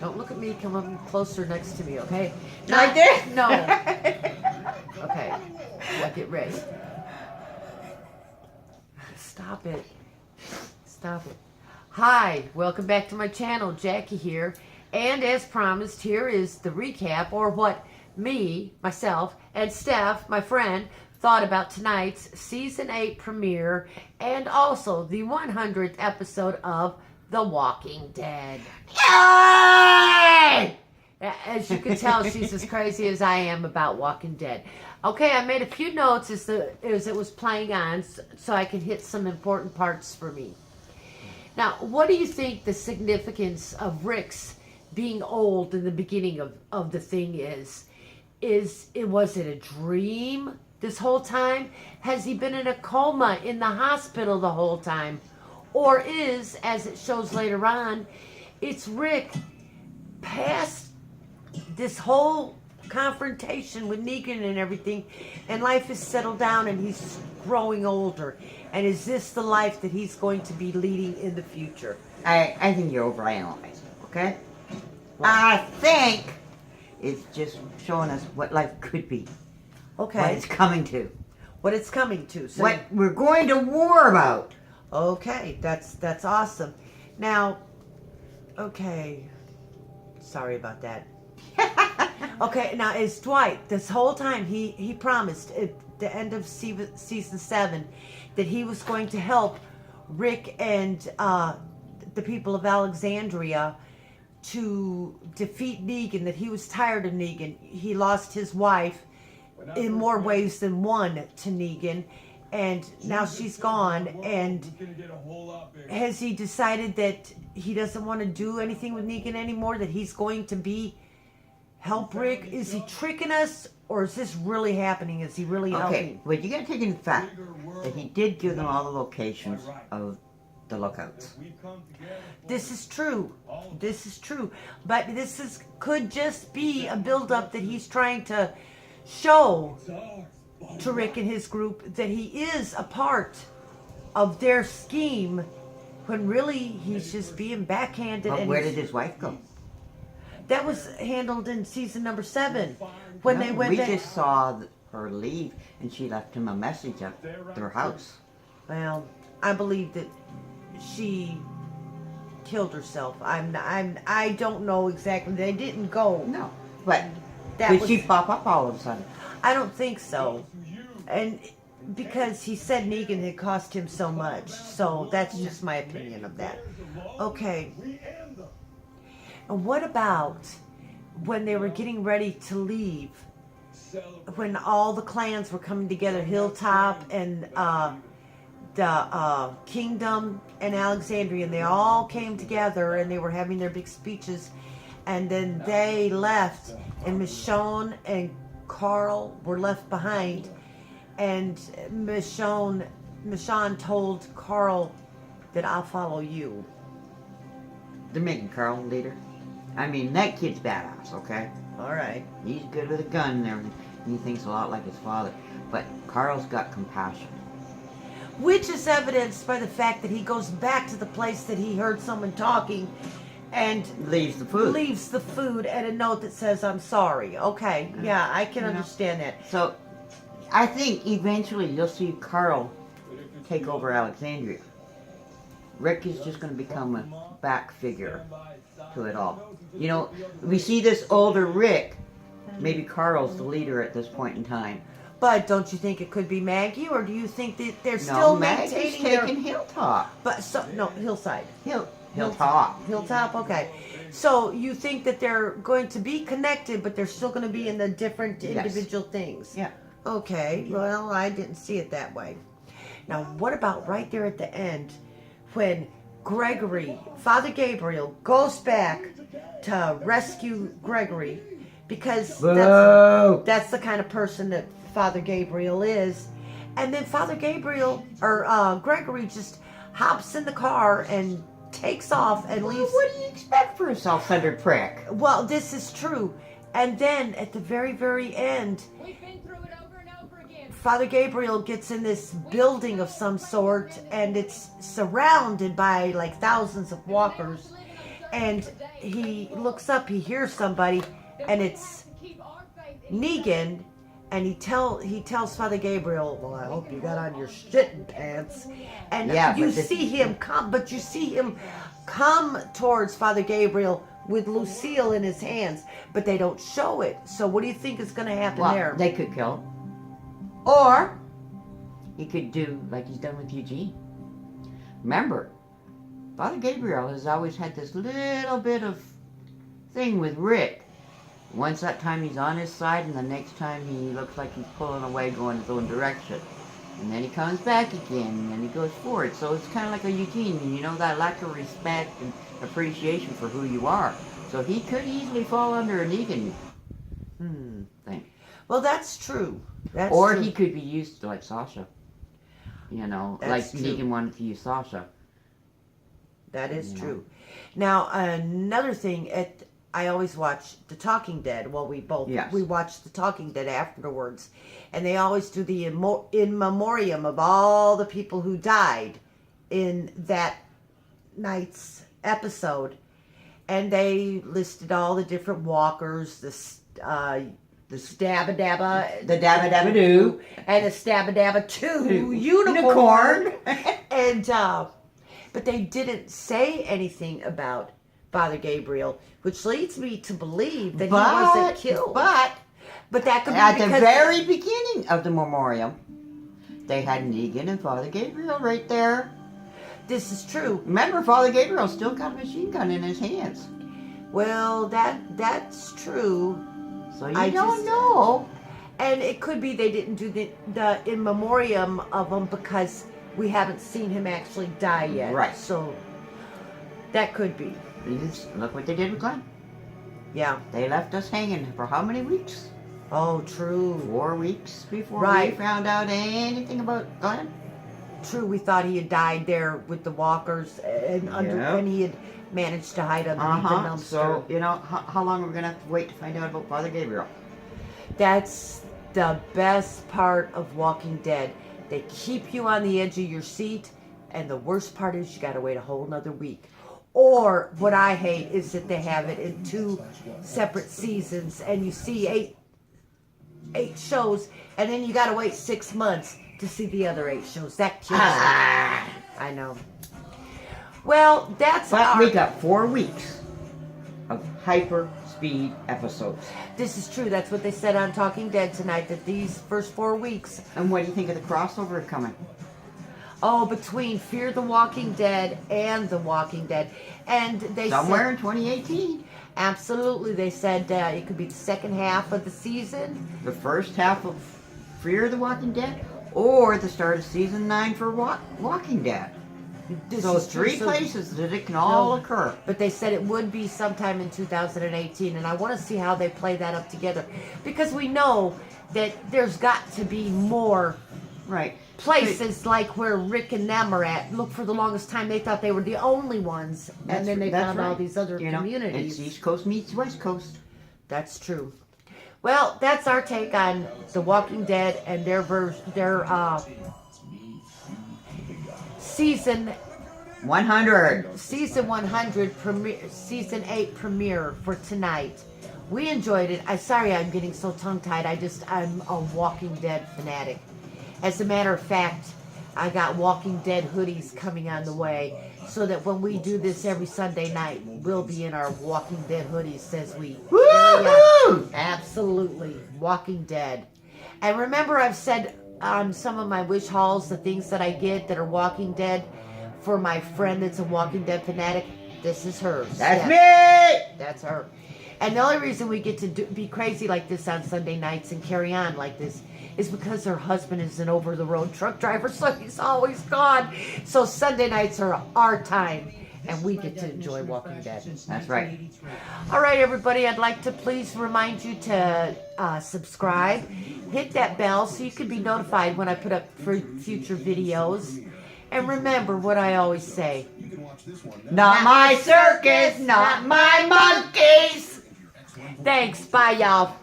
Don't look at me. Come up closer next to me, okay? Right there? No. Okay. Now get ready. Stop it. Stop it. Hi. Welcome back to my channel. Jackie here. And as promised, here is the recap, or what me, myself, and Steph, my friend, thought about tonight's Season 8 premiere and also the 100th episode of The Walking Dead. Yay! As you can tell, she's as crazy as I am about Walking Dead. Okay, I made a few notes as it was playing on so I can hit some important parts for me. Now, what do you think the significance of Rick's being old in the beginning of the thing is? Was it a dream this whole time? Has he been in a coma in the hospital the whole time? Or is, as it shows later on, it's Rick past this whole confrontation with Negan and everything, and life has settled down and he's growing older? And is this the life that he's going to be leading in the future? I think you're overanalyzing, okay? I think it's just showing us what life could be. Okay. What it's coming to. What it's coming to. So what we're going to war about. Okay, that's awesome. Now, okay. Sorry about that. Okay, now is Dwight, this whole time he promised at the end of season 7 that he was going to help Rick and the people of Alexandria to defeat Negan, that he was tired of Negan. He lost his wife in more ways than one to Negan, and now she's gone. And has he decided that he doesn't want to do anything with Negan anymore, that he's going to help Rick? Is he tricking us, or is this really happening? Is he really helping? Okay, but you gotta take into fact that he did give them all the locations of the lookouts. This is true. This is true. But could just be a build-up that he's trying to show to Rick and his group that he is a part of their scheme, when really he's just being backhanded. But and where did his wife go? That was handled in season number 7 when they went. We just saw her leave, and she left him a message at their house. Well, I believe that she killed herself. I don't know exactly. They didn't go. No, but That did she pop up all of a sudden? I don't think so. And because he said Negan had cost him so much. So that's just my opinion of that. Okay. And what about when they were getting ready to leave? When all the clans were coming together, Hilltop and the Kingdom and Alexandria, and they all came together and they were having their big speeches, and then they left, and Michonne and Carl were left behind, and Michonne told Carl that I'll follow you. They're making Carl leader. I mean, that kid's badass, okay? Alright. He's good with a gun and everything. He thinks a lot like his father. But Carl's got compassion. Which is evidenced by the fact that he goes back to the place that he heard someone talking and leaves the food. Leaves the food and a note that says, I'm sorry. Okay, yeah, I can understand that. So, I think eventually you'll see Carl take over Alexandria. Rick is just going to become a back figure to it all. You know, we see this older Rick. Maybe Carl's the leader at this point in time. But don't you think it could be Maggie, or do you think that they're still maintaining taking Hilltop? But no, Hillside. Hilltop. Hilltop. Okay. So you think that they're going to be connected, but they're still going to be in the different individual things? Yeah. Okay. Well, I didn't see it that way. Now, what about right there at the end, when Gregory, Father Gabriel, goes back to rescue Gregory, because that's the kind of person that Father Gabriel is. And then Father Gabriel, or Gregory, just hops in the car and takes off and leaves. What do you expect for a self-centered prick? Well, this is true. And then at the very, very end, we've been through it over and over again. Father Gabriel gets in this building of some sort, and it's surrounded by like thousands of walkers. and he looks up, he hears somebody, and it's Negan, and he tells Father Gabriel, well, I hope you got on your shitting pants. And Yeah, you but see him come towards Father Gabriel with Lucille in his hands, but they don't show it. So what do you think is going to happen Well, there? they could kill him. Or he could do like he's done with Eugene. Remember, Father Gabriel has always had this little bit of thing with Rick. Once that time he's on his side, and the next time he looks like he's pulling away, going his own direction. And then he comes back again, and then he goes forward. So it's kind of like a Eugene, you know, that lack of respect and appreciation for who you are. So he could easily fall under a Negan thing. Well, that's true. That's Or true. he could be used like Sasha. You know, That's like true. Negan wanted to use Sasha. That is You know. true. Now, another thing, I always watch The Talking Dead. Well, we watch The Talking Dead afterwards. And they always do the in memoriam of all the people who died in that night's episode. And they listed all the different walkers, the Stabba-Dabba. The Dabba Dabba Doo. And the Stabba-Dabba 2 unicorn. And, but they didn't say anything about Father Gabriel, which leads me to believe that he wasn't killed. But that could be At because the very beginning of the memoriam, they had Negan and Father Gabriel right there. this is true. Remember, Father Gabriel still got a machine gun in his hands. Well, that's true. So you I don't just- know. And it could be they didn't do the in memoriam of him because we haven't seen him actually die yet. Right. So that could be. Look what they did with Glenn. Yeah. They left us hanging for how many weeks? Oh, true. 4 weeks before we Right. found out anything about Glenn. True. We thought he had died there with the walkers and Yeah. and he had managed to hide underneath the dumpster. So, you know, how long are we going to have to wait to find out about Father Gabriel? That's the best part of Walking Dead. They keep you on the edge of your seat, and the worst part is you got to wait a whole nother week. Or what I hate is that they have it in 2 separate seasons, and you see eight shows, and then you got to wait 6 months to see the other 8 shows. That kills me. I know. Well, that's But we got 4 weeks of hyper speed episodes. This is true. That's what they said on Talking Dead tonight, that these first 4 weeks, And what do you think of the crossover coming? between Fear the Walking Dead and The Walking Dead. And they Somewhere in said, 2018. absolutely, they said it could be the second half of the season. The first half of Fear the Walking Dead, or the start of season 9 for Walking Dead. This So is true. 3 So- places that it can all occur. But they said it would be sometime in 2018, and I want to see how they play that up together. Because we know that there's got to be more Right. places like where Rick and them are at. Look, for the longest time they thought they were the only ones, and then they found all these other You know, communities. it's East Coast meets West Coast. That's true. Well, that's our take on The Walking Dead and their season 100. premiere, season 8 premiere for tonight. We enjoyed it. I'm sorry I'm getting so tongue-tied. I'm a Walking Dead fanatic. As a matter of fact, I got Walking Dead hoodies coming on the way, so that when we do this every Sunday night, we'll be in our Walking Dead hoodies as we carry on. Woo! Absolutely. Walking Dead. And remember, I've said on some of my wish hauls, the things that I get that are Walking Dead, for my friend that's a Walking Dead fanatic, this is hers. That's Yes, me! That's her. And the only reason we get to be crazy like this on Sunday nights and carry on like this is because her husband is an over-the-road truck driver, so he's always gone. So Sunday nights are our time, and we get to enjoy Walking Dead. That's right. All right, everybody, I'd like to please remind you to subscribe, hit that bell so you can be notified when I put up future videos. And remember what I always say. Not my circus, not my monkeys! Thanks. Bye, y'all.